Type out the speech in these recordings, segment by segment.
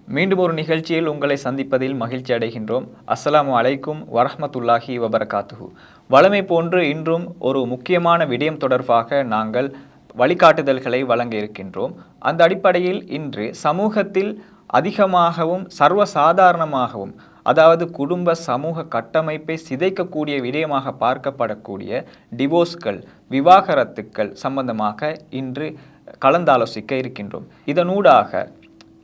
மீண்டும் ஒரு நிகழ்ச்சியில் உங்களை சந்திப்பதில் மகிழ்ச்சி அடைகின்றோம். அஸ்ஸலாமு அலைக்கும் வரஹ்மத்துல்லாஹி வபரகாத்துஹு. வழமை போன்று இன்றும் ஒரு முக்கியமான விடயம் தொடர்பாக நாங்கள் வழிகாட்டுதல்களை வழங்க இருக்கின்றோம். அந்த அடிப்படையில் இன்று சமூகத்தில் அதிகமாகவும் சர்வசாதாரணமாகவும், அதாவது குடும்ப சமூக கட்டமைப்பை சிதைக்கக்கூடிய விடயமாக பார்க்கப்படக்கூடிய டிவோர்ஸ்கள், விவாகரத்துக்கள் சம்பந்தமாக இன்று கலந்தாலோசிக்க இருக்கின்றோம். இதனூடாக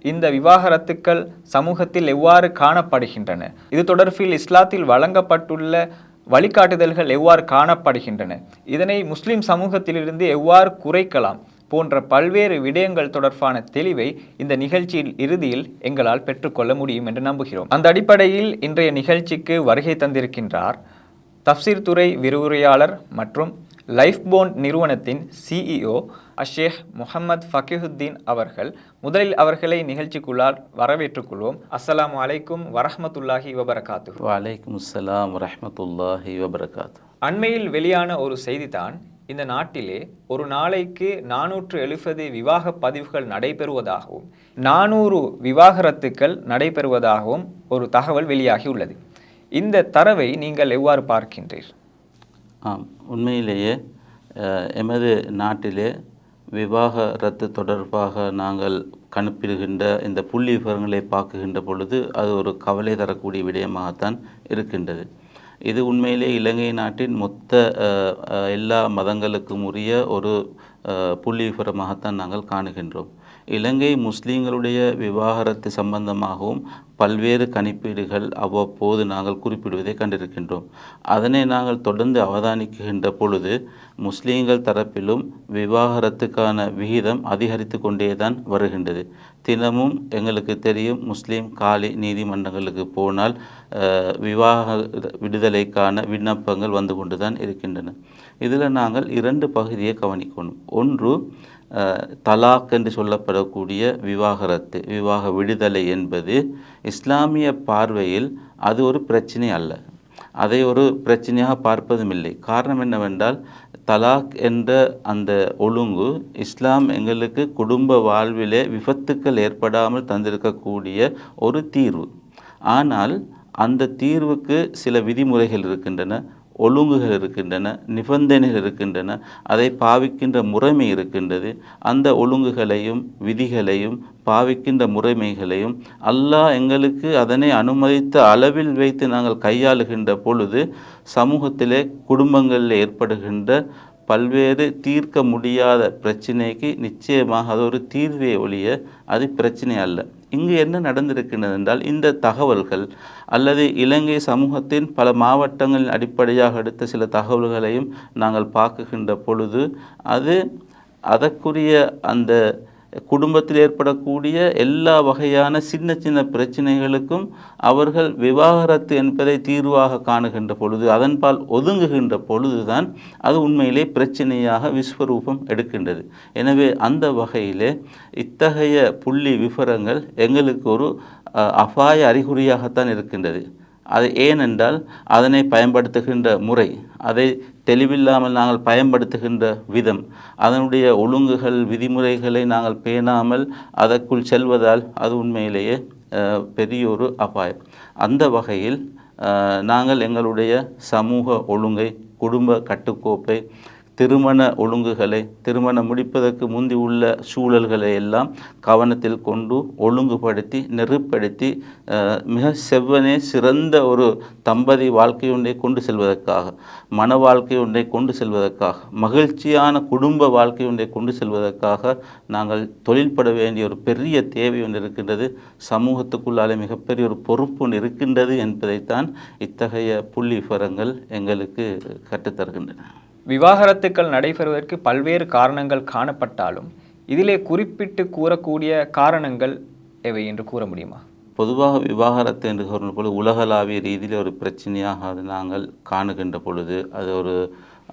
இந்த விவாகரத்துக்கள் சமூகத்தில் எவ்வாறு காணப்படுகின்றன, இது தொடர்பில் இஸ்லாத்தில் வழங்கப்பட்டுள்ள வழிகாட்டுதல்கள் எவ்வாறு காணப்படுகின்றன, இதனை முஸ்லிம் சமூகத்திலிருந்து எவ்வாறு குறைக்கலாம் போன்ற பல்வேறு விடயங்கள் தொடர்பான தெளிவை இந்த நிகழ்ச்சியின் இறுதியில் எங்களால் பெற்றுக்கொள்ள முடியும் என்று நம்புகிறோம். அந்த அடிப்படையில் இன்றைய நிகழ்ச்சிக்கு வருகை தந்திருக்கின்றார் தஃப்சீர் துறை விரிவுரையாளர் மற்றும் லைஃப்போன் நிறுவனத்தின் CEO அஷேக் முஹம்மது ஃபகீஹுத்தீன் அவர்கள். முதலில் அவர்களை நிகழ்ச்சிக்குள்ளால் வரவேற்றுக் கொள்வோம். அஸ்ஸலாமு அலைக்கும் வரஹ்மத்துல்லாஹி வபரகாத்துஹு. வலைக்கும் அஸ்ஸலாம் வரஹ்மத்துல்லாஹி வபரகாத்துஹு. அண்மையில் வெளியான ஒரு செய்திதான், இந்த நாட்டிலே ஒரு நாளைக்கு 470 விவாக பதிவுகள் நடைபெறுவதாகவும் 400 விவாகரத்துக்கள் நடைபெறுவதாகவும் ஒரு தகவல் வெளியாகியுள்ளது. இந்த தரவை நீங்கள் எவ்வாறு பார்க்கின்றீர்கள்? உண்மையிலேயே எமது நாட்டிலே விவாகரத்து தொடர்பாக நாங்கள் கணிப்பிடுகின்ற இந்த புள்ளி விவரங்களை பார்க்குகின்ற பொழுது அது ஒரு கவலை தரக்கூடிய விடயமாகத்தான் இருக்கின்றது. இது உண்மையிலே இலங்கை நாட்டின் மொத்த எல்லா மதங்களுக்கும் உரிய ஒரு புள்ளி விவரமாகத்தான் நாங்கள் காணுகின்றோம். இலங்கை முஸ்லீம்களுடைய விவாகரத்து சம்பந்தமாகவும் பல்வேறு கணிப்பீடுகள் அவ்வப்போது நாங்கள் குறிப்பிடுவதை கண்டிருக்கின்றோம். அதனை நாங்கள் தொடர்ந்து அவதானிக்கின்ற பொழுது முஸ்லீம்கள் தரப்பிலும் விவாகரத்துக்கான விகிதம் அதிகரித்து கொண்டே தான் வருகின்றது. தினமும் எங்களுக்கு தெரியும், முஸ்லீம் காலி நீதிமன்றங்களுக்கு போனால் விவாக விடுதலைக்கான விண்ணப்பங்கள் வந்து கொண்டு தான் இருக்கின்றன. இதில் நாங்கள் 2 பகுதியை கவனிக்கணும். ஒன்று, தலாக் என்று சொல்லப்படக்கூடிய விவாகரத்து, விவாக விடுதலை என்பது இஸ்லாமிய பார்வையில் அது ஒரு பிரச்சனை அல்ல, அதை ஒரு பிரச்சனையாக பார்ப்பதும் இல்லை. காரணம் என்னவென்றால், தலாக் என்ற அந்த ஒழுங்கு இஸ்லாம் எங்களுக்கு குடும்ப வாழ்விலே விபத்துக்கள் ஏற்படாமல் தந்திருக்கக்கூடிய ஒரு தீர்வு. ஆனால் அந்த தீர்வுக்கு சில விதிமுறைகள் இருக்கின்றன, ஒழுங்குகள் இருக்கின்றன, நிபந்தனைகள் இருக்கின்றன, அதை பாவிக்கின்ற முறைமை இருக்கின்றது. அந்த ஒழுங்குகளையும் விதிகளையும் பாவிக்கின்ற முறைமைகளையும் அல்லாஹ் எங்களுக்கு அதனை அனுமதித்த அளவில் வைத்து நாங்கள் கையாளுகின்ற பொழுது சமூகத்திலே குடும்பங்களில் ஏற்படுகின்ற பல்வேறு தீர்க்க முடியாத பிரச்சனைக்கு நிச்சயமாக அது ஒரு தீர்வே ஒழிய அது பிரச்சனை அல்ல. இங்கு என்ன நடந்திருக்கின்றது என்றால், இந்த தகவல்கள் அல்லது இலங்கை சமூகத்தின் பல மாவட்டங்களின் அடிப்படையாக எடுத்த சில தகவல்களையும் நாங்கள் பார்க்குகின்ற பொழுது அது அதற்குரிய அந்த குடும்பத்தில் ஏற்படக்கூடிய எல்லா வகையான சின்ன சின்ன பிரச்சனைகளுக்கும் அவர்கள் விவாகரத்து என்பதை தீர்வாக காணுகின்ற பொழுது, அதன்பால் ஒதுங்குகின்ற பொழுதுதான் அது உண்மையிலே பிரச்சனையாக விஸ்வரூபம் எடுக்கின்றது. எனவே அந்த வகையிலே இத்தகைய புள்ளி விவரங்கள் எங்களுக்கு ஒரு அபாய அறிகுறியாகத்தான் இருக்கின்றது. அது ஏனென்றால் அதனை பயன்படுத்துகின்ற முறை, அதை தெளிவில்லாமல் நாங்கள் பயன்படுத்துகின்ற விதம், அதனுடைய ஒழுங்குகள் விதிமுறைகளை நாங்கள் பேணாமல் அதற்குள் செல்வதால் அது உண்மையிலேயே பெரிய ஒரு அபாயம். அந்த வகையில் நாங்கள் எங்களுடைய சமூக ஒழுங்கை, குடும்ப கட்டுக்கோப்பை, திருமண ஒழுங்குகளை, திருமணம் முடிப்பதற்கு முந்தி உள்ள சூழல்களை எல்லாம் கவனத்தில் கொண்டு ஒழுங்குபடுத்தி நெருப்படுத்தி மிக செவ்வனே சிறந்த ஒரு தம்பதி வாழ்க்கை ஒன்றை கொண்டு செல்வதற்காக, மன வாழ்க்கை ஒன்றை கொண்டு செல்வதற்காக, மகிழ்ச்சியான குடும்ப வாழ்க்கை ஒன்றை கொண்டு செல்வதற்காக நாங்கள் தொழில்பட வேண்டிய ஒரு பெரிய தேவை ஒன்று இருக்கின்றது. சமூகத்துக்குள்ளாலே மிகப்பெரிய ஒரு பொறுப்பு ஒன்று இருக்கின்றது என்பதைத்தான் இத்தகைய புள்ளி விவரங்கள் எங்களுக்கு கற்றுத்தருகின்றன. விவாகரத்துக்கள் நடைபெறுவதற்கு பல்வேறு காரணங்கள் காணப்பட்டாலும் இதிலே குறிப்பிட்டு கூறக்கூடிய காரணங்கள் எவை என்று கூற முடியுமா? பொதுவாக விவாகரத்து என்று சொல்லும் பொழுது உலகளாவிய ரீதியில் ஒரு பிரச்சனையாக அது நாங்கள் காணுகின்ற பொழுது அது ஒரு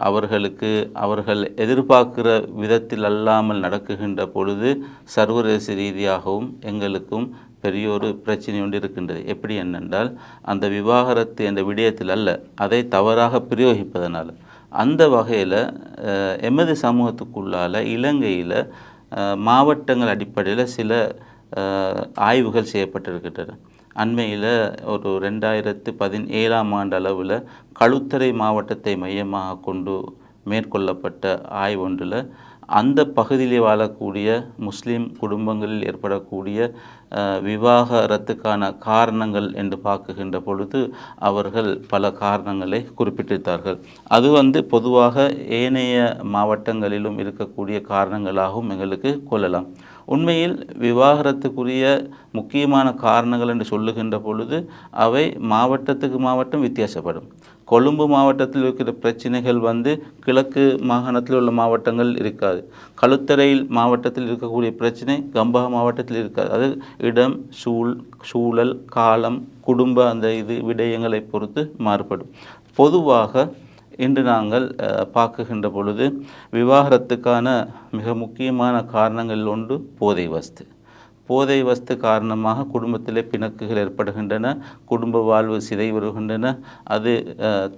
அவர்களுக்கு அவர்கள் எதிர்பார்க்கிற விதத்தில் அல்லாமல் நடக்குகின்ற பொழுது சர்வதேச ரீதியாகவும் எங்களுக்கும் பெரிய ஒரு பிரச்சனை ஒன்று இருக்கின்றது. எப்படி என்னென்றால், அந்த விவாகரத்து என்ற விடயத்தில் அல்ல, அதை தவறாக பிரயோகிப்பதனால். அந்த வகையில் எமது சமூகத்துக்குள்ளால் இலங்கையில் மாவட்டங்கள் அடிப்படையில் சில ஆய்வுகள் செய்யப்பட்டிருக்கின்றன. அண்மையில் ஒரு 2017ஆம் ஆண்டு அளவில் களுத்தறை மாவட்டத்தை மையமாக கொண்டு மேற்கொள்ளப்பட்ட ஆய்வொன்றில் அந்த பகுதியில் வாழக்கூடிய முஸ்லீம் குடும்பங்களில் ஏற்படக்கூடிய விவாகரத்துக்கான காரணங்கள் என்று பார்க்குகின்ற பொழுது அவர்கள் பல காரணங்களை குறிப்பிட்டிருந்தார்கள். அது பொதுவாக ஏனைய மாவட்டங்களிலும் இருக்கக்கூடிய காரணங்களாகவும் எங்களுக்கு கொள்ளலாம். உண்மையில் விவாகரத்துக்குரிய முக்கியமான காரணங்கள் என்று சொல்லுகின்ற பொழுது அவை மாவட்டத்துக்கு மாவட்டம் வித்தியாசப்படும். கொழும்பு மாவட்டத்தில் இருக்கிற பிரச்சனைகள் கிழக்கு மாகாணத்தில் உள்ள மாவட்டங்கள் இருக்காது. களுத்தறையில் மாவட்டத்தில் இருக்கக்கூடிய பிரச்சனை கம்பா மாவட்டத்தில் இருக்காது. அது இடம், சூழல், காலம், குடும்ப அந்த விடயங்களை பொறுத்து மாறுபடும். பொதுவாக இன்று நாங்கள் பார்க்குகின்ற பொழுது விவாகரத்துக்கான மிக முக்கியமான காரணங்களில் ஒன்று போதை வஸ்து காரணமாக குடும்பத்திலே பிணக்குகள் ஏற்படுகின்றன, குடும்ப வாழ்வு சிதைவுறுகின்றன, அது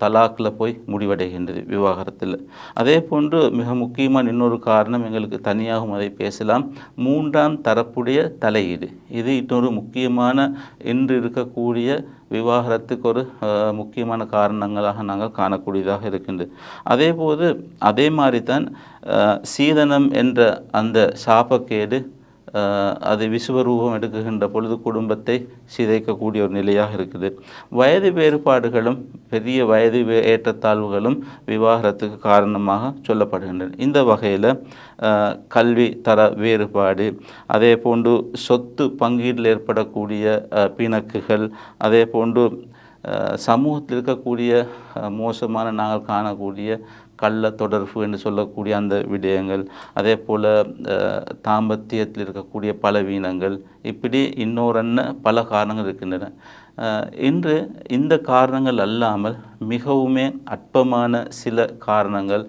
தலாக்கில் போய் முடிவடைகின்றது விவாகரத்தில். அதே போன்று மிக முக்கியமான இன்னொரு காரணம் எங்களுக்கு தனியாகவும் அதை பேசலாம், 3ஆம் தரப்புடைய தலையீடு. இது இன்னொரு முக்கியமான இன்று இருக்கக்கூடிய விவாகரத்துக்கு ஒரு முக்கியமான காரணங்களாக நாங்கள் காணக்கூடியதாக இருக்கின்றது. அதே மாதிரி தான் சீதனம் என்ற அந்த சாபக்கேடு அது விசுவரூபம் எடுக்குகின்ற பொழுது குடும்பத்தை சிதைக்கக்கூடிய ஒரு நிலையாக இருக்குது. வயது வேறுபாடுகளும் பெரிய வயது ஏற்றத்தாழ்வுகளும் விவாகரத்துக்கு காரணமாக சொல்லப்படுகின்றன. இந்த வகையில் கல்வி தர வேறுபாடு, அதே போன்று சொத்து பங்கீட்டில் ஏற்படக்கூடிய பிணக்குகள், அதே போன்று சமூகத்தில் இருக்கக்கூடிய மோசமான நாங்கள் காணக்கூடிய கள்ள தொடர்பு என்று சொல்லக்கூடிய அந்த விடயங்கள், அதே போல் தாம்பத்தியத்தில் இருக்கக்கூடிய பலவீனங்கள், இப்படி இன்னொரு பல காரணங்கள் இருக்கின்றன. இன்று இந்த காரணங்கள் அல்லாமல் மிகவுமே அற்பமான சில காரணங்கள்,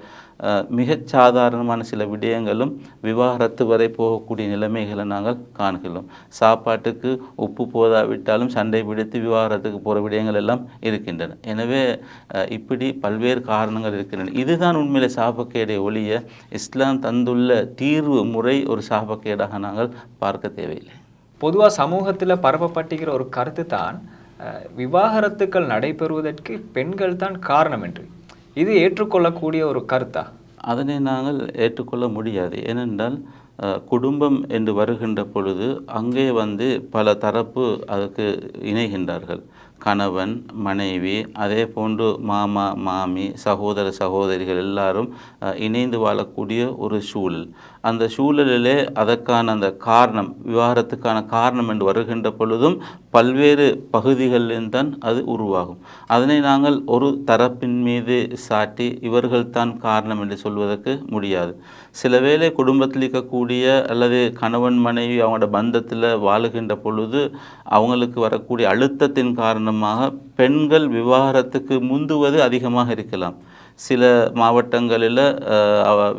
மிகச் சாதாரணமான சில விடயங்களும் விவாகரத்து வரை போகக்கூடிய நிலைமைகளை நாங்கள் காண்கிறோம். சாப்பாட்டுக்கு உப்பு போதாவிட்டாலும் சண்டை பிடித்து விவாகரத்துக்கு போகிற விடயங்கள் எல்லாம் இருக்கின்றன. எனவே இப்படி பல்வேறு காரணங்கள் இருக்கின்றன. இதுதான் உண்மையிலே சாபக்கேடை ஒழிய இஸ்லாம் தந்துள்ள தீர்வு முறை ஒரு சாபக்கேடாக நாங்கள் பார்க்க தேவையில்லை. பொதுவாக சமூகத்தில் பரப்பப்பட்டுகிற ஒரு கருத்து தான் விவாகரத்துக்கள் நடைபெறுவதற்கு பெண்கள் தான் காரணம் என்று. இது ஏற்றுக்கொள்ளக்கூடிய ஒரு கருத்தா? அதனை நாங்கள் ஏற்றுக்கொள்ள முடியாது. ஏனென்றால் குடும்பம் என்று வருகின்ற பொழுது அங்கே பல தரப்பு அதுக்கு இணைகின்றார்கள். கணவன், மனைவி, அதே போன்று மாமா, மாமி, சகோதர சகோதரிகள் எல்லாரும் இணைந்து வாழக்கூடிய ஒரு சூழல். அந்த சூழலிலே அதற்கான அந்த காரணம், விவாகரத்துக்கான காரணம் என்று வருகின்ற பொழுதும் பல்வேறு பகுதிகளில்தான் அது உருவாகும். அதனை நாங்கள் ஒரு தரப்பின் மீது சாட்டி இவர்கள்தான் காரணம் என்று சொல்வதற்கு முடியாது. சில வேளை குடும்பத்தில் இருக்கக்கூடிய அல்லது கணவன் மனைவி அவங்களோட பந்தத்தில் வாழுகின்ற பொழுது அவங்களுக்கு வரக்கூடிய அழுத்தத்தின் காரணமாக பெண்கள் விவாகரத்துக்கு முந்துவது அதிகமாக இருக்கலாம். சில மாவட்டங்களில்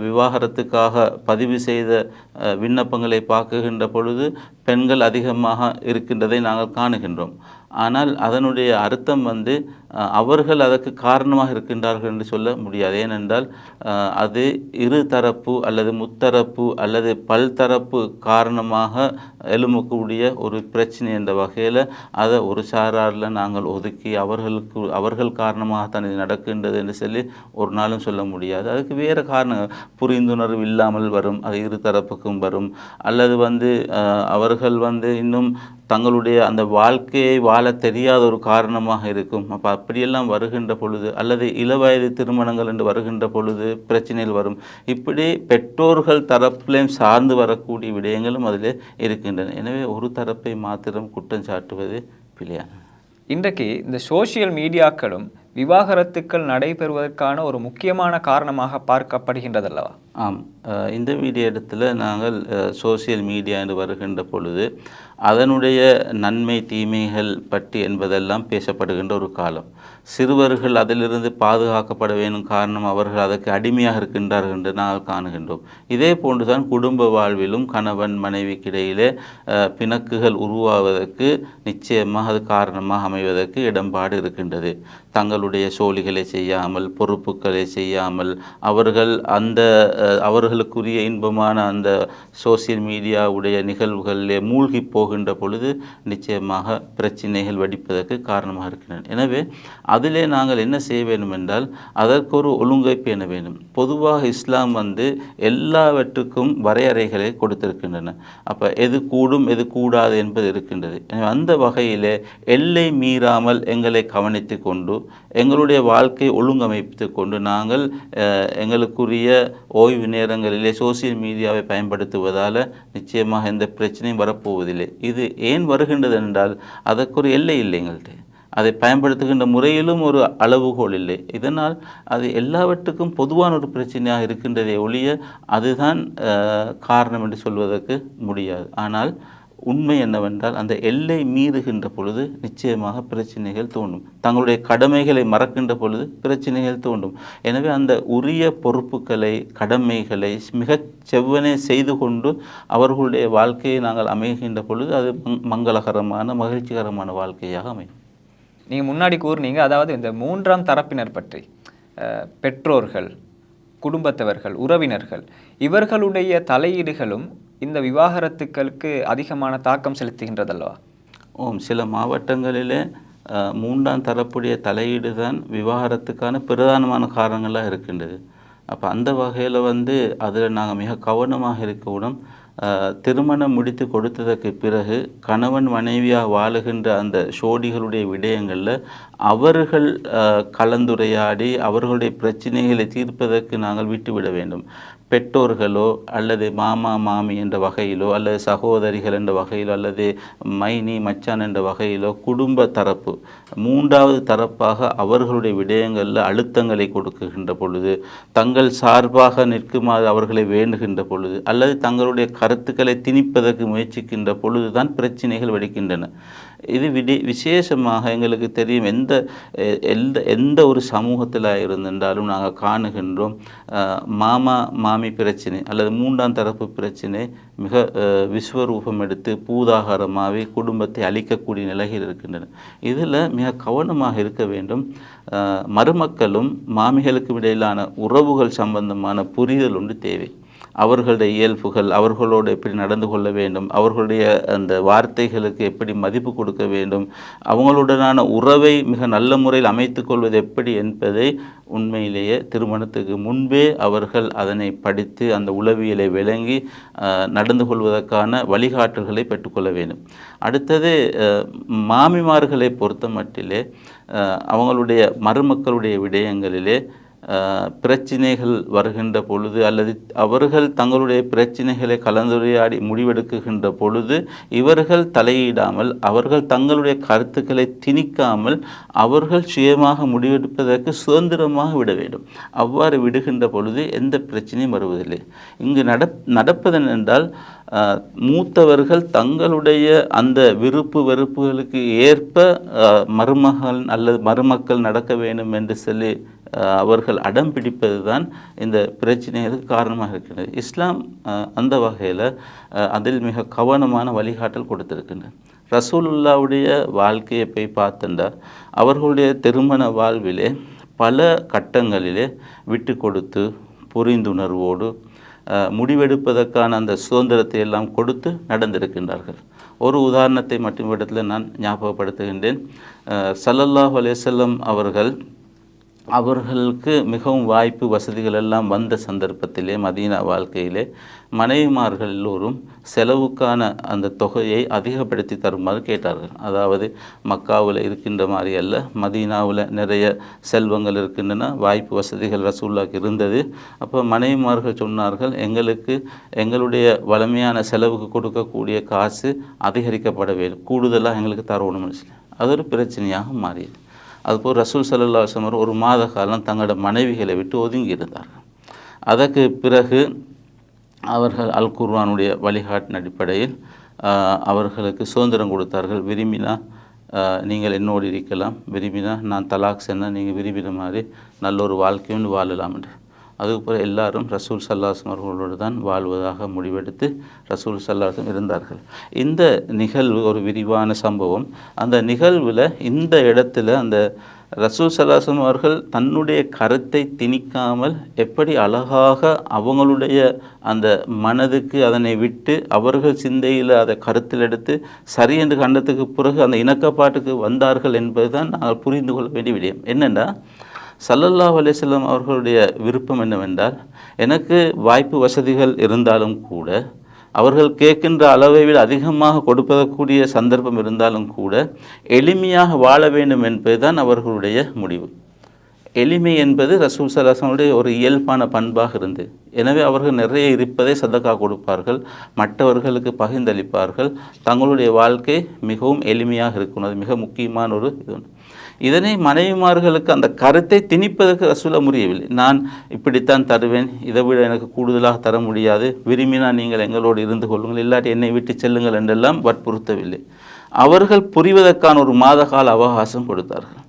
விவாகரத்துக்காக பதிவு செய்த விண்ணப்பங்களை பார்க்குகின்ற பொழுது பெண்கள் அதிகமாக இருக்கின்றதை நாங்கள் காணுகின்றோம். ஆனால் அதனுடைய அர்த்தம் அவர்கள் அதற்கு காரணமாக இருக்கின்றார்கள் என்று சொல்ல முடியாது. ஏனென்றால் அது இரு தரப்பு அல்லது முத்தரப்பு அல்லது பல்தரப்பு காரணமாக எழும்பக்கூடிய ஒரு பிரச்சனை என்ற வகையில் அதை ஒரு சாராரில் நாங்கள் ஒதுக்கி அவர்கள் காரணமாக தான் இது நடக்கின்றது என்று சொல்லி ஒரு நாளும் சொல்ல முடியாது. அதுக்கு வேறு காரணம், புரிந்துணர்வு இல்லாமல் வரும், அது இரு தரப்புக்கும் வரும், அல்லது அவர்கள் இன்னும் தங்களுடைய அந்த வாழ்க்கையை வாழ தெரியாத ஒரு காரணமாக இருக்கும். அப்போ அப்படியெல்லாம் வருகின்ற பொழுது அல்லது இளவயது திருமணங்கள் என்று வருகின்ற பொழுது பிரச்சனைகள் வரும். இப்படி பெற்றோர்கள் தரப்பிலையும் சார்ந்து வரக்கூடிய விடயங்களும் அதில் இருக்கின்றன. எனவே ஒரு தரப்பை மாத்திரம் குற்றம் சாட்டுவது பிழையான. இன்றைக்கு இந்த சோசியல் மீடியாக்களும் விவாகரத்துக்கள் நடைபெறுவதற்கான ஒரு முக்கியமான காரணமாக பார்க்கப்படுகின்றதல்லவா? ஆம், இந்த வீடியோ இடத்துல நாங்கள் சோசியல் மீடியா என்று வருகின்ற பொழுது அதனுடைய நன்மை தீமைகள் பற்றி என்பதெல்லாம் பேசப்படுகின்ற ஒரு காலம். சிறுவர்கள் அதிலிருந்து பாதுகாக்கப்பட வேணும், காரணம் அவர்கள் அதற்கு அடிமையாக இருக்கின்றார்கள் என்று நாங்கள் காணுகின்றோம். இதே போன்றுதான் குடும்ப வாழ்விலும் கணவன் மனைவிக்கிடையிலே பிணக்குகள் உருவாவதற்கு நிச்சயமாக அது காரணமாக அமைவதற்கு இடம்பாடு இருக்கின்றது. தங்களுடைய சோழிகளை செய்யாமல், பொறுப்புகளை செய்யாமல் அவர்கள் அந்த அவர்களுக்குரிய இன்பமான அந்த சோசியல் மீடியாவுடைய நிகழ்வுகளிலே மூழ்கி போகின்ற பொழுது நிச்சயமாக பிரச்சனைகள் வெடிப்பதற்கு காரணமாக இருக்கின்றன. எனவே அதிலே நாங்கள் என்ன செய்ய வேண்டும் என்றால் அதற்கு ஒரு ஒழுங்கை பேண வேண்டும். பொதுவாக இஸ்லாம் எல்லாவற்றுக்கும் வரையறைகளை கொடுத்திருக்கின்றன. அப்போ எது கூடும் எது கூடாது என்பது இருக்கின்றது. அந்த வகையிலே எல்லை மீறாமல் எங்களை கவனித்து கொண்டு எங்களுடைய வாழ்க்கை ஒழுங்கமைத்து கொண்டு நாங்கள் எங்களுக்குரிய ஓய்வு நேரங்களிலே சோசியல் மீடியாவை பயன்படுத்துவதால் நிச்சயமாக எந்த பிரச்சனையும் வரப்போவதில்லை. இது ஏன் வருகின்றது என்றால் அதற்கு ஒரு எல்லை இல்லை எங்கள்கிட்ட. அதை பயன்படுத்துகின்ற முறையிலும் ஒரு அளவுகோல் இல்லை. இதனால் அது எல்லாவற்றுக்கும் பொதுவான ஒரு பிரச்சனையாக இருக்கின்றதே ஒழிய அதுதான் காரணம் என்று சொல்வதற்கு முடியாது. ஆனால் உண்மை என்னவென்றால் அந்த எல்லை மீறுகின்ற பொழுது நிச்சயமாக பிரச்சனைகள் தோன்றும். தங்களுடைய கடமைகளை மறக்கின்ற பொழுது பிரச்சனைகள் தோன்றும். எனவே அந்த உரிய பொறுப்புகளை கடமைகளை மிகச் செவ்வனே செய்து கொண்டு அவர்களுடைய வாழ்க்கையை நாங்கள் அமைகின்ற பொழுது அது மங்களகரமான மகிழ்ச்சிகரமான வாழ்க்கையாக அமையும். நீங்கள் முன்னாடி கூறுனீங்க, அதாவது இந்த மூன்றாம் தரப்பினர் பற்றி, பெற்றோர்கள், குடும்பத்தவர்கள், உறவினர்கள், இவர்களுடைய தலையீடுகளும் இந்த விவாகரத்துக்களுக்கு அதிகமான தாக்கம் செலுத்துகின்றதல்லவா? சில மாவட்டங்களிலே மூன்றாம் தரப்புடைய தலையீடு தான் விவாகரத்துக்கான பிரதானமான காரணங்களாக இருக்கின்றது. அப்போ அந்த வகையில் அதில் நாங்கள் மிக கவனமாக இருக்கணும். திருமணம் முடித்து கொடுத்ததற்கு பிறகு கணவன் மனைவியாக வாழுகின்ற அந்த சோடிகளுடைய விடயங்களில் அவர்கள் கலந்துரையாடி அவர்களுடைய பிரச்சனைகளை தீர்ப்பதற்கு நாங்கள் விட்டுவிட வேண்டும். பெற்றோர்களோ அல்லது மாமா மாமி என்ற வகையிலோ அல்லது சகோதரிகள் என்ற வகையிலோ அல்லது மைனி மச்சான் என்ற வகையிலோ குடும்ப தரப்பு மூன்றாவது தரப்பாக அவர்களுடைய விடயங்களில் அழுத்தங்களை கொடுக்குகின்ற பொழுது, தங்கள் சார்பாக நிற்குமாறு அவர்களை வேண்டுகின்ற பொழுது அல்லது தங்களுடைய கருத்துக்களை திணிப்பதற்கு முயற்சிக்கின்ற பொழுது தான் பிரச்சனைகள் வெடிக்கின்றன. இது விசேஷமாக எங்களுக்கு தெரியும். எந்த ஒரு சமூகத்தில் இருந்திருந்தாலும் நாங்கள் காணுகின்றோம், மாமா மாமி பிரச்சனை அல்லது மூன்றாம் தரப்பு பிரச்சனை மிக விஸ்வரூபம் எடுத்து பூதாகாரமாகவே குடும்பத்தை அழிக்கக்கூடிய நிலையில் இருக்கின்றன. இதில் மிக கவனமாக இருக்க வேண்டும். மருமக்களும் மாமிகளுக்கு இடையிலான உறவுகள் சம்பந்தமான புரிதல் ஒன்று தேவை. அவர்களுடைய இயல்புகள், அவர்களோடு எப்படி நடந்து கொள்ள வேண்டும், அவர்களுடைய அந்த வார்த்தைகளுக்கு எப்படி மதிப்பு கொடுக்க வேண்டும், அவங்களுடனான உறவை மிக நல்ல முறையில் அமைத்து கொள்வது எப்படி என்பதை உண்மையிலேயே திருமணத்துக்கு முன்பே அவர்கள் அதனை படித்து அந்த உளவியலை விளங்கி நடந்து கொள்வதற்கான வழிகாட்டல்களை பெற்றுக்கொள்ள வேண்டும். அடுத்தது மாமிமார்களை பொறுத்த மட்டிலே அவங்களுடைய மருமக்களுடைய விடயங்களிலே பிரச்சினைகள் வருகின்ற பொழுது அல்லது அவர்கள் தங்களுடைய பிரச்சினைகளை கலந்துரையாடி முடிவெடுக்குகின்ற பொழுது இவர்கள் தலையிடாமல், அவர்கள் தங்களுடைய கருத்துக்களை திணிக்காமல் அவர்கள் சுயமாக முடிவெடுப்பதற்கு சுதந்திரமாக விட வேண்டும். அவ்வாறு விடுகின்ற பொழுது எந்த பிரச்சனையும் வருவதில்லை. இங்கு நடப்பதன் என்றால் மூத்தவர்கள் தங்களுடைய அந்த விருப்பு வெறுப்புகளுக்கு ஏற்ப மருமகள் அல்லது மருமக்கள் நடக்க வேண்டும் என்று சொல்லி அவர்கள் அடம் பிடிப்பது தான் இந்த பிரச்சனைகளுக்கு காரணமாக இருக்கின்றது. இஸ்லாம் அந்த வகையில் அதில் மிக கவனமான வழிகாட்டல் கொடுத்திருக்கின்றது. ரசூலுல்லாவுடைய வாழ்க்கையை போய் பார்த்தா அவர்களுடைய திருமண வாழ்விலே பல கட்டங்களிலே விட்டு கொடுத்து புரிந்துணர்வோடு முடிவெடுப்பதற்கான அந்த சுதந்திரத்தை எல்லாம் கொடுத்து நடந்திருக்கின்றார்கள். ஒரு உதாரணத்தை மட்டும் இடத்துல நான் ஞாபகப்படுத்துகின்றேன். ஸல்லல்லாஹு அலைஹி வஸல்லம் அவர்களுக்கு மிகவும் வாய்ப்பு வசதிகள் எல்லாம் வந்த சந்தர்ப்பத்திலே மதீனா வாழ்க்கையிலே மனைவிமார்கள் எல்லோரும் செலவுக்கான அந்த தொகையை அதிகப்படுத்தி தருமாறு கேட்டார்கள். அதாவது மக்காவில் இருக்கின்ற மாதிரி அல்ல, மதீனாவில் நிறைய செல்வங்கள் இருக்கின்றன, வாய்ப்பு வசதிகள் ரசூலுல்லாஹ்க்கு இருந்தது. அப்போ மனைவிமார்கள் சொன்னார்கள், எங்களுடைய வளமையான செலவுக்கு கொடுக்கக்கூடிய காசு அதிகரிக்கப்பட வேண்டும், கூடுதலாக எங்களுக்கு தரணும்னு சொல்லி அது ஒரு பிரச்சனையாக மாறியது. அதுபோல் ரசூல் ஸல்லல்லாஹு அலைஹி வஸல்லம் ஒரு மாத காலம் தங்களோட மனைவிகளை விட்டு ஒதுங்கி இருந்தார்கள். அதற்கு பிறகு அவர்கள் அல் குர்ஆனுடைய வழிகாட்டின் அடிப்படையில் அவர்களுக்கு சுதந்திரம் கொடுத்தார்கள். விரும்பினா நீங்கள் என்னோடு இருக்கலாம், விரும்பினா நான் தலாக் சொன்னால் நீங்கள் விரும்பின மாதிரி நல்ல ஒரு வாழ்க்கையும் வாழலாம் என்று. அதுக்கப்புறம் எல்லாரும் ரசூல் ஸல்லல்லாஹு அலைஹி வஸல்லம் அவர்களோடு தான் வாழ்வதாக முடிவெடுத்து ரசூல் ஸல்லல்லாஹு அலைஹி வஸல்லம் இருந்தார்கள். இந்த நிகழ்வு ஒரு விரிவான சம்பவம். அந்த நிகழ்வில் இந்த இடத்துல அந்த ரசூல் ஸல்லல்லாஹு அவர்கள் தன்னுடைய கருத்தை திணிக்காமல் எப்படி அழகாக அவங்களுடைய அந்த மனதுக்கு அதனை விட்டு அவர்கள் சிந்தையில் அதை கருத்தில் எடுத்து சரி என்று கண்டத்துக்கு பிறகு அந்த இணக்கப்பாட்டுக்கு வந்தார்கள் என்பதுதான் நாங்கள் புரிந்து கொள்ள வேண்டிய விடயம். என்னென்னா, ஸல்லல்லாஹு அலைஹி வஸல்லம் அவர்களுடைய விருப்பம் என்னவென்றால், எனக்கு வாய்ப்பு வசதிகள் இருந்தாலும் கூட, அவர்கள் கேட்கின்ற அளவை விட அதிகமாக கொடுப்பதற்குரிய சந்தர்ப்பம் இருந்தாலும் கூட எளிமையாக வாழ வேண்டும் என்பதுதான் அவர்களுடைய முடிவு. எளிமை என்பது ரசூல் ஸல்லல்லாஹு அலைஹி வஸல்லம் ஒரு இயல்பான பண்பாக இருந்தது. எனவே அவர்கள் நிறைய இருப்பதை சதக்கா கொடுப்பார்கள், மற்றவர்களுக்கு பகிர்ந்தளிப்பார்கள். தங்களுடைய வாழ்க்கை மிகவும் எளிமையாக இருக்கணும். அது மிக முக்கியமான ஒரு இது. இதனை மனைவிமார்களுக்கு அந்த கருத்தை திணிப்பதற்கு ரசூலா முடியவில்லை. நான் இப்படித்தான் தருவேன், இதை விட எனக்கு கூடுதலாக தர முடியாது, விரும்பினால் நீங்கள் எங்களோடு இருந்து கொள்ளுங்கள், இல்லாட்டி என்னை விட்டு செல்லுங்கள் என்றெல்லாம் வற்புறுத்தவில்லை. அவர்கள் புரிவதற்கான ஒரு மாத கால அவகாசம் கொடுத்தார்கள்.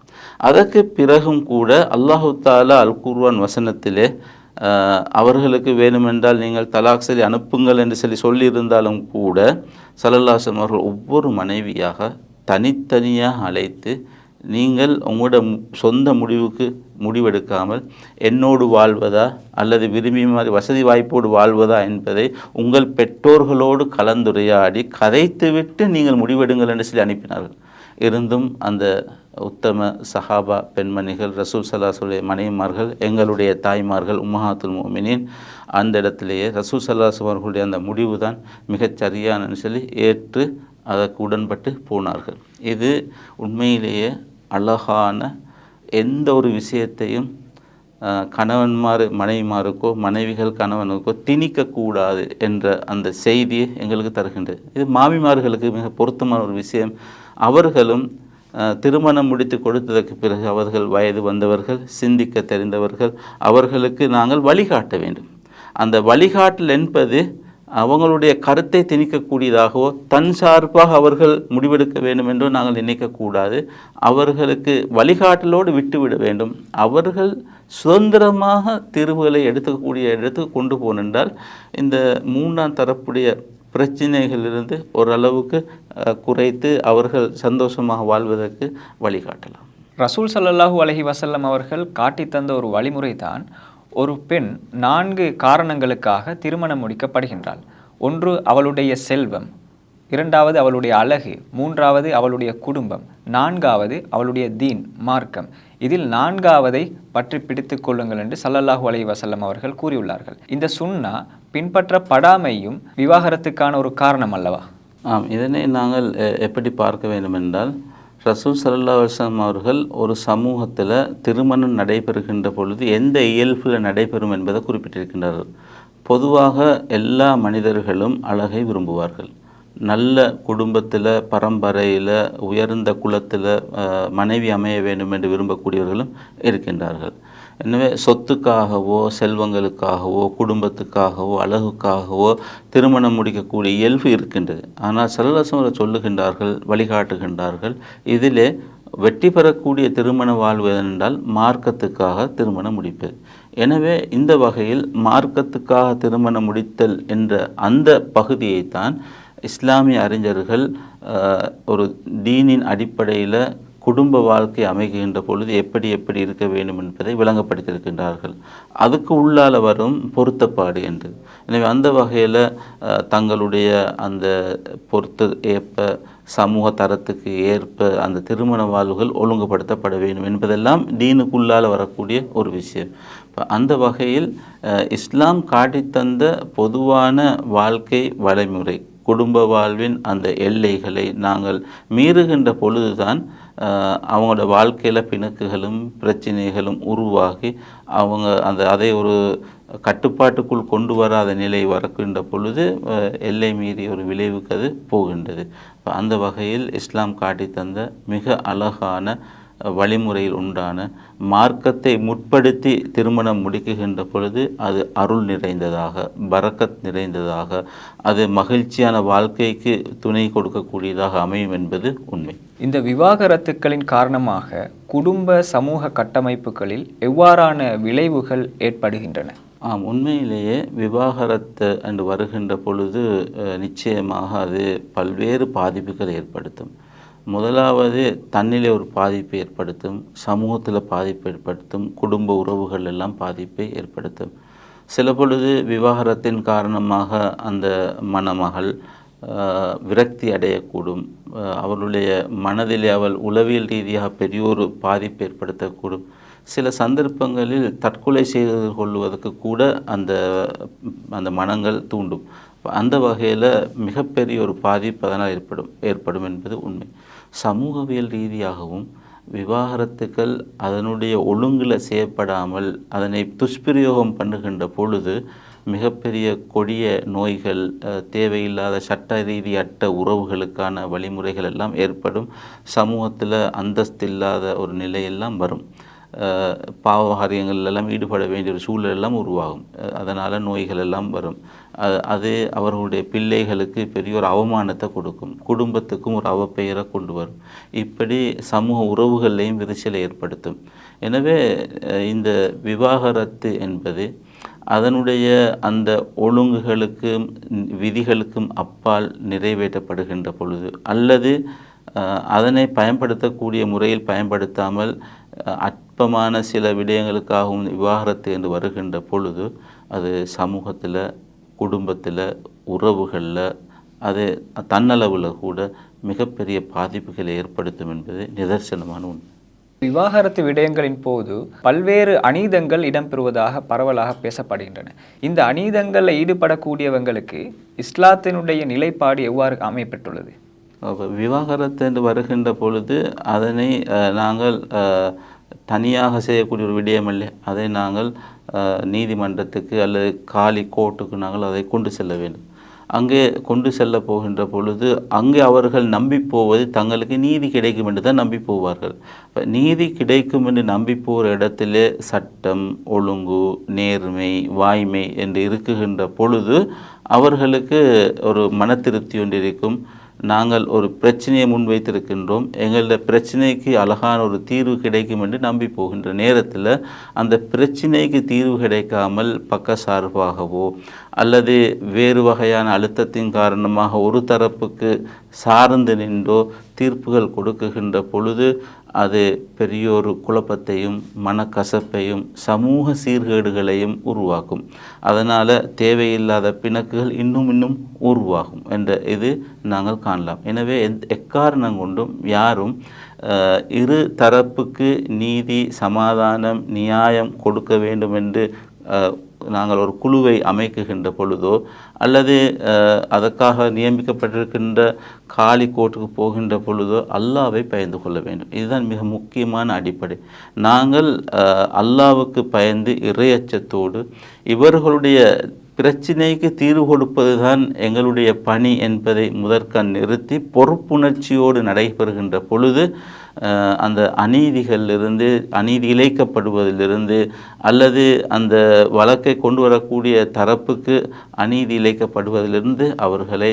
அதற்கு பிறகும் கூட அல்லாஹு தஆலா அல் குர்ஆன் வசனத்திலே அவர்களுக்கு வேணுமென்றால் நீங்கள் தலாக் சொல்லி அனுப்புங்கள் என்று சொல்லியிருந்தாலும் கூட ஸல்லல்லாஹு அலைஹி வஸல்லம் அவர்கள் ஒவ்வொரு மனைவியாக தனித்தனியாக அழைத்து, நீங்கள் உங்களோட சொந்த முடிவெடுக்காமல் என்னோடு வாழ்வதா அல்லது விரும்பிய மாதிரி வசதி வாய்ப்போடு வாழ்வதா என்பதை உங்கள் பெற்றோர்களோடு கலந்துரையாடி கதைத்துவிட்டு நீங்கள் முடிவெடுங்கள் என்று அனுப்பினார்கள். இருந்தும் அந்த உத்தம சஹாபா பெண்மணிகள், ரசூல் ஸல்லல்லாஹு அலைஹி வஸல்லம் மனைவிமார்கள், எங்களுடைய தாய்மார்கள், உம்மஹாத்துல் முஃமினீன், அந்த இடத்திலேயே ரசூல் ஸல்லல்லாஹு அலைஹி வஸல்லம் அவர்களுடைய அந்த முடிவு தான் மிகச் சரியானன்னு ஏற்று அதற்கு உடன்பட்டு போனார்கள். இது உண்மையிலேயே அழகான, எந்த ஒரு விஷயத்தையும் கணவன்மார் மனைவிமாருக்கோ மனைவிகள் கணவனுக்கோ திணிக்கக்கூடாது என்ற அந்த செய்தியை எங்களுக்கு தருகின்றது. இது மாமிமார்களுக்கு மிக பொருத்தமான ஒரு விஷயம். அவர்களும் திருமணம் முடித்து கொடுத்ததற்கு பிறகு அவர்கள் வயது வந்தவர்கள், சிந்திக்க தெரிந்தவர்கள், அவர்களுக்கு நாங்கள் வழிகாட்ட வேண்டும். அந்த வழிகாட்டல் என்பது அவங்களுடைய கருத்தை திணிக்கக்கூடியதாகவோ தன் சார்பாக அவர்கள் முடிவெடுக்க வேண்டும் என்றோ நாங்கள் நினைக்கக்கூடாது. அவர்களுக்கு வழிகாட்டலோடு விட்டுவிட வேண்டும். அவர்கள் சுதந்திரமாக தீர்வுகளை எடுக்கக்கூடிய இடத்துக்கு கொண்டு போனென்றால் இந்த மூன்றாம் தரப்புடைய பிரச்சனைகளிலிருந்து ஓரளவுக்கு குறைத்து அவர்கள் சந்தோஷமாக வாழ்வதற்கு வழிகாட்டலாம். ரசூல் ஸல்லல்லாஹு அலைஹி வஸல்லம் அவர்கள் காட்டி தந்த ஒரு வழிமுறை தான், ஒரு பெண் 4 காரணங்களுக்காக திருமணம் முடிக்கப்படுகின்றாள். ஒன்று அவளுடைய செல்வம், 2வது அவளுடைய அழகு, 3வது அவளுடைய குடும்பம், 4வது அவளுடைய தீன் மார்க்கம். இதில் 4வதை பற்றி பிடித்து கொள்ளுங்கள் என்று ஸல்லல்லாஹு அலைஹி வஸல்லம் அவர்கள் கூறியுள்ளார்கள். இந்த சுன்னா பின்பற்றப்படாமையும் விவாகரத்துக்கான ஒரு காரணம் அல்லவா? ஆம், இதனை நாங்கள் எப்படி பார்க்க வேண்டும் என்றால், ரசூல் ஸல்லல்லாஹு அலைஹி வஸல்லம் அவர்கள் ஒரு சமூகத்தில் திருமணம் நடைபெறுகின்ற பொழுது எந்த இயல்பில் நடைபெறும் என்பதை குறிப்பிட்டிருக்கின்றார்கள். பொதுவாக எல்லா மனிதர்களும் அழகை விரும்புவார்கள். நல்ல குடும்பத்தில், பரம்பரையில், உயர்ந்த குலத்தில் மனைவி அமைய வேண்டும் என்று விரும்பக்கூடியவர்களும் இருக்கின்றார்கள். எனவே சொத்துக்காகவோ செல்வங்களுக்காகவோ குடும்பத்துக்காகவோ அழகுக்காகவோ திருமணம் முடிக்கக்கூடிய இயல்பு இருக்கின்றது. ஆனால் ஸல்லல்லாஹு அலைஹி வஸல்லம் சொல்லுகின்றார்கள், வழிகாட்டுகின்றார்கள், இதிலே வெற்றி பெறக்கூடிய திருமண வாழ்வு என்றால் மார்க்கத்துக்காக திருமணம் முடிப்பது. எனவே இந்த வகையில் மார்க்கத்துக்காக திருமணம் முடித்தல் என்ற அந்த பகுதியைத்தான் இஸ்லாமிய அறிஞர்கள் ஒரு தீனின் அடிப்படையில் குடும்ப வாழ்க்கை அமைகின்ற பொழுது எப்படி எப்படி இருக்க வேண்டும் என்பதை விளங்கப்படுத்தியிருக்கின்றார்கள். அதுக்கு உள்ளால வரும் பொருத்தப்பாடு என்று. எனவே அந்த வகையில் தங்களுடைய அந்த பொருத்த ஏற்ப சமூக தரத்துக்கு ஏற்ப அந்த திருமண வாழ்வுகள் ஒழுங்குபடுத்தப்பட வேண்டும் என்பதெல்லாம் தீனுக்குள்ளால் வரக்கூடிய ஒரு விஷயம். அந்த வகையில் இஸ்லாம் காட்டித்தந்த பொதுவான வாழ்க்கை வழிமுறை, குடும்ப வாழ்வின் அந்த எல்லைகளை நாங்கள் மீறுகின்ற பொழுதுதான் அவங்களோட வாழ்க்கையில் பிணக்குகளும் பிரச்சனைகளும் உருவாகி அவங்க அதை ஒரு கட்டுப்பாட்டுக்குள் கொண்டு வராத நிலை வரக்கின்ற பொழுது எல்லை மீறி ஒரு விளைவுக்கு அது போகின்றது. அந்த வகையில் இஸ்லாம் காட்டி தந்த மிக அழகான வழிமுறையில் உண்டான மார்க்கத்தை முற்படுத்தி திருமணம் முடிக்குகின்ற பொழுது அது அருள் நிறைந்ததாக, பரக்கத் நிறைந்ததாக, அது மகிழ்ச்சியான வாழ்க்கைக்கு துணை கொடுக்கக்கூடியதாக அமையும் என்பது உண்மை. இந்த விவாகரத்துக்களின் காரணமாக குடும்ப சமூக கட்டமைப்புகளில் எவ்வாறான விளைவுகள் ஏற்படுகின்றன? உண்மையிலேயே விவாகரத்து என்று வருகின்ற பொழுது நிச்சயமாக அது பல்வேறு பாதிப்புகளை ஏற்படுத்தும். முதலாவது தன்னிலே ஒரு பாதிப்பை ஏற்படுத்தும், சமூகத்தில் பாதிப்பை ஏற்படுத்தும், குடும்ப உறவுகள் எல்லாம் பாதிப்பை ஏற்படுத்தும். சில பொழுது விவாகரத்தின் காரணமாக அந்த மணமகள் விரக்தி அடையக்கூடும். அவளுடைய மனதிலே அவள் உளவியல் ரீதியாக பெரியோரு பாதிப்பு ஏற்படுத்தக்கூடும். சில சந்தர்ப்பங்களில் தற்கொலை செய்து கொள்வதற்கு கூட அந்த அந்த மனங்கள் தூண்டும். அந்த வகையில் மிகப்பெரிய ஒரு பாதிப்பு அதனால் ஏற்படும் என்பது உண்மை. சமூகவியல் ரீதியாகவும் விவாகரத்துக்கள் அதனுடைய ஒழுங்கில் செய்யப்படாமல் அதனை துஷ்பிரயோகம் பண்ணுகின்ற பொழுது மிகப்பெரிய கொடிய நோய்கள், தேவையில்லாத சட்ட ரீதியற்ற உறவுகளுக்கான வழிமுறைகள் எல்லாம் ஏற்படும். சமூகத்தில் அந்தஸ்தில்லாத ஒரு நிலையெல்லாம் வரும். பாவகாரியங்கள் எல்லாம் ஈடுபட வேண்டிய ஒரு சூழல் எல்லாம் உருவாகும். அதனால் நோய்கள் எல்லாம் வரும். அது அவர்களுடைய பிள்ளைகளுக்கு பெரிய ஒரு அவமானத்தை கொடுக்கும், குடும்பத்துக்கும் ஒரு அவப்பெயரை கொண்டு வரும். இப்படி சமூக உறவுகள்லையும் விரிசலை ஏற்படுத்தும். எனவே இந்த விவாகரத்து என்பது அதனுடைய அந்த ஒழுங்குகளுக்கும் விதிகளுக்கும் அப்பால் நிறைவேற்றப்படுகின்ற பொழுது, அல்லது அதனை பயன்படுத்தக்கூடிய முறையில் பயன்படுத்தாமல் அற்பமான சில விடயங்களுக்காகவும் விவாகரத்து என்று வருகின்ற பொழுது அது சமூகத்தில், குடும்பத்தில், உறவுகளில், அது தன்னளவில் கூட மிகப்பெரிய பாதிப்புகளை ஏற்படுத்தும் என்பது நிதர்சனமான உண்மை. விவாகரத்து விடயங்களின் போது பல்வேறு அநீதங்கள் இடம்பெறுவதாக பரவலாக பேசப்படுகின்றன. இந்த அநீதங்களில் ஈடுபடக்கூடியவங்களுக்கு இஸ்லாத்தினுடைய நிலைப்பாடு எவ்வாறு அமையப்பட்டுள்ளது? விவாகரத்து என்று வருகின்ற பொழுது அதனை நாங்கள் தனியாக செய்யக்கூடிய ஒரு விடயமல்ல. அதை நாங்கள் நீதிமன்றத்துக்கு அல்லது காலி கோர்ட்டுக்கு நாங்கள் அதை கொண்டு செல்ல வேண்டும். அங்கே கொண்டு செல்ல போகின்ற பொழுது அங்கே அவர்கள் நம்பி போவது தங்களுக்கு நீதி கிடைக்கும் என்று தான் நம்பி போவார்கள். நீதி கிடைக்கும் என்று நம்பி போகிற இடத்திலே சட்டம், ஒழுங்கு, நேர்மை, வாய்மை என்று இருக்குகின்ற பொழுது அவர்களுக்கு ஒரு மன திருப்தி ஒன்று இருக்கும். நாங்கள் ஒரு பிரச்சனையை முன்வைத்திருக்கின்றோம், எங்களோட பிரச்சனைக்கு அழகான ஒரு தீர்வு கிடைக்கும் என்று நம்பி போகின்ற நேரத்தில் அந்த பிரச்சனைக்கு தீர்வு கிடைக்காமல் பக்கசார்பாகவோ அல்லது வேறு வகையான அழுத்தத்தின் காரணமாக ஒரு தரப்புக்கு சார்ந்து நின்றோ தீர்ப்புகள் கொடுக்குகின்ற பொழுது அது பெரியோரு குழப்பத்தையும் மனக்கசப்பையும் சமூக சீர்கேடுகளையும் உருவாக்கும். அதனால் தேவையில்லாத பிணக்குகள் இன்னும் உருவாகும் என்ற இது நாங்கள் காணலாம். எனவே எக்காரணம் கொண்டும் யாரும் இரு தரப்புக்கு நீதி, சமாதானம், நியாயம் கொடுக்க வேண்டும் என்று நாங்கள் ஒரு குழுவை அமைக்குகின்ற பொழுதோ அல்லது அதற்காக நியமிக்கப்பட்டிருக்கின்ற காலி கோர்ட்டுக்கு போகின்ற பொழுதோ அல்லாவை பயந்து கொள்ள வேண்டும். இதுதான் மிக முக்கியமான அடிப்படை. நாங்கள் அல்லாவுக்கு பயந்து இறையச்சத்தோடு இவர்களுடைய பிரச்சினைக்கு தீர்வு கொடுப்பது தான் எங்களுடைய பணி என்பதை முதற்கண் நிறுத்தி பொறுப்புணர்ச்சியோடு நடைபெறுகின்ற பொழுது அந்த அநீதிகளிலிருந்து, அநீதி இழைக்கப்படுவதிலிருந்து அல்லது அந்த வழக்கை கொண்டு வரக்கூடிய தரப்புக்கு அநீதி இழைக்கப்படுவதிலிருந்து அவர்களை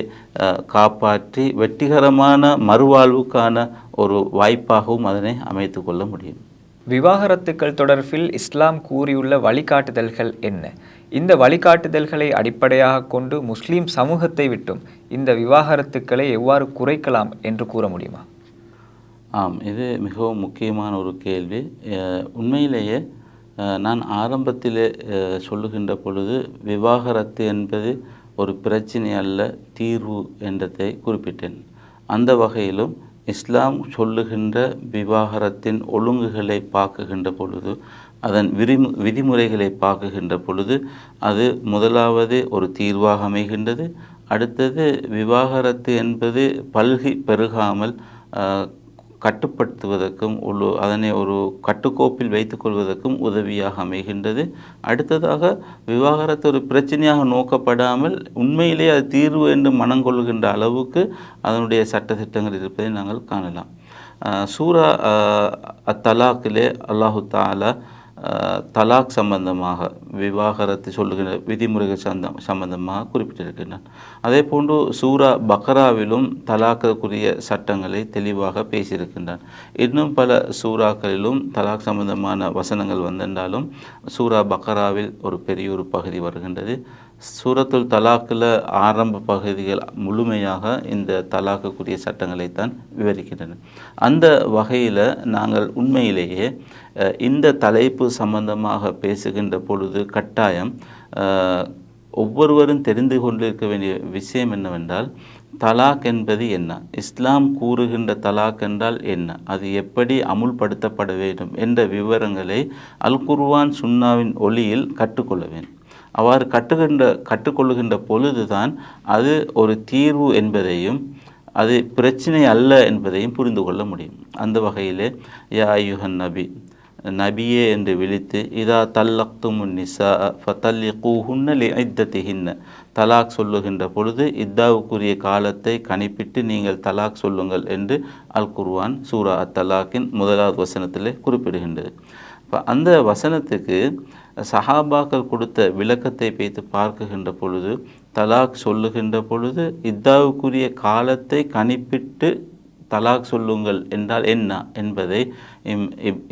காப்பாற்றி வெற்றிகரமான மறுவாழ்வுக்கான ஒரு வாய்ப்பாகவும் அதனை அமைத்து கொள்ள முடியும். விவாகரத்துக்கள் தொடர்பில் இஸ்லாம் கூறியுள்ள வழிகாட்டுதல்கள் என்ன? இந்த வழிகாட்டுதல்களை அடிப்படையாக கொண்டு முஸ்லீம் சமூகத்தை விட்டும் இந்த விவாகரத்துக்களை எவ்வாறு குறைக்கலாம் என்று கூற முடியுமா? ஆம், இது மிகவும் முக்கியமான ஒரு கேள்வி. உண்மையிலேயே நான் ஆரம்பத்திலே சொல்லுகின்ற பொழுது விவாகரத்து என்பது ஒரு பிரச்சனை அல்ல, தீர்வு என்றதை குறிப்பிட்டேன். அந்த வகையிலும் இஸ்லாம் சொல்லுகின்ற விவாகரத்தின் ஒழுங்குகளை பார்க்குகின்ற பொழுது, அதன் விதிமுறைகளை பார்க்குகின்ற பொழுது அது முதலாவது ஒரு தீர்வாக அமைகின்றது. அடுத்தது விவாகரத்து என்பது பல்கி பெருகாமல் கட்டுப்படுத்துவதற்கும் அதனை ஒரு கட்டுக்கோப்பில் வைத்துக்கொள்வதற்கும் உதவியாக அமைகின்றது. அடுத்ததாக விவாகரத்து ஒரு பிரச்சனையாக நோக்கப்படாமல் உண்மையிலேயே அது தீர்வு என்று மனங்கொள்கின்ற அளவுக்கு அதனுடைய சட்டத்திட்டங்கள் இருப்பதை நாங்கள் காணலாம். சூரா அத்தலாக்கிலே அல்லாஹு தாலா தலாக் சம்பந்தமாக, விவாகரத்து சொல்லுகிற விதிமுறைகள் சம்பந்தமாக குறிப்பிட்டிருக்கின்றான். அதே போன்று சூரா பக்ராவிலும் தலாக்குரிய சட்டங்களை தெளிவாக பேசியிருக்கின்றான். இன்னும் பல சூறாக்களிலும் தலாக் சம்பந்தமான வசனங்கள் வந்திருந்தாலும் சூரா பக்ராவில் ஒரு பெரிய ஒரு பகுதி வருகின்றது. சூரத்துல் தலாக்கில் ஆரம்ப பகுதிகள் முழுமையாக இந்த தலாக்குக்குரிய சட்டங்களைத்தான் விவரிக்கின்றன. அந்த வகையில் நாங்கள் உண்மையிலேயே இந்த தலைப்பு சம்பந்தமாக பேசுகின்ற பொழுது கட்டாயம் ஒவ்வொருவரும் தெரிந்து கொண்டிருக்க வேண்டிய விஷயம் என்னவென்றால், தலாக் என்பது என்ன, இஸ்லாம் கூறுகின்ற தலாக் என்றால் என்ன, அது எப்படி அமுல்படுத்தப்பட வேண்டும் என்ற விவரங்களை அல் குர்ஆன் சுன்னாவின் ஒளியில் கற்றுக்கொள்ள வேண்டும். அவ்வாறு கற்றுக்கொள்ளுகின்ற பொழுதுதான் அது ஒரு தீர்வு என்பதையும் அது பிரச்சனை அல்ல என்பதையும் புரிந்து கொள்ள முடியும். அந்த வகையிலே யா அய்யுஹன் நபியே என்று விழித்து இதா தல்லக்துமுன் நிசா ஃபதல்லிகூஹுன்ன லிஇத்தத்திஹின்ன, தலாக் சொல்லுகின்ற பொழுது இத்தாவுக்குரிய காலத்தை கணிப்பிட்டு நீங்கள் தலாக் சொல்லுங்கள் என்று அல் குர்ஆன் சூரா தலாக்கின் 1வது வசனத்திலே குறிப்பிடுகின்றது. அந்த வசனத்துக்கு சஹாபாக்கள் கொடுத்த விளக்கத்தை வைத்து பார்க்குகின்ற பொழுது, தலாக் சொல்லுகின்ற பொழுது இத்தாவுக்குரிய காலத்தை கணிப்பிட்டு தலாக் சொல்லுங்கள் என்றால் என்ன என்பதை